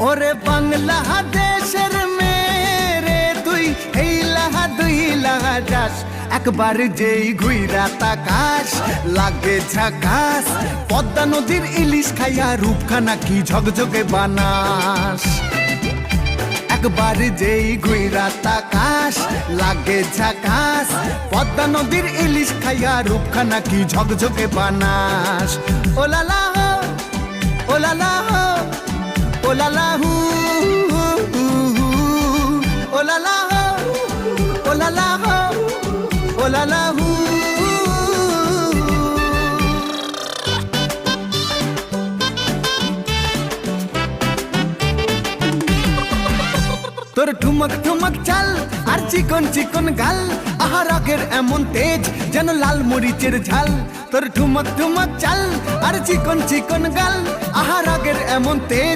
ওরে বাংলাদেশের মেরে তুই এই লাহা দুই লাহা যাস, একবার যেই ঘুইরা তাকাস লাগে ঝাকাস। পদ্মা নদীর ইলিশ খাইয়া রূপখানা কি ঝকঝকে বানাস। একবার যেই ঘুইরা তাকাস লাগে ঝাকাস। পদ্মা নদীর ইলিশ খাইয়া রূপখানা কি ঝকঝকে বানাস। ওলালা হো ওলালা হো ওলালা হু ওলালা হো ওলালা হো ওলালা হু। তোর ঠুমক ঠুমক চাল আর চিকন চিকন গাল, আহা রাগের এমন তেজ যেন লাল মরিচের ঝাল। তোর ঠুমক ঠুমক চাল আর চিকন চিকন গাল, আহা রাগের এমন তেজ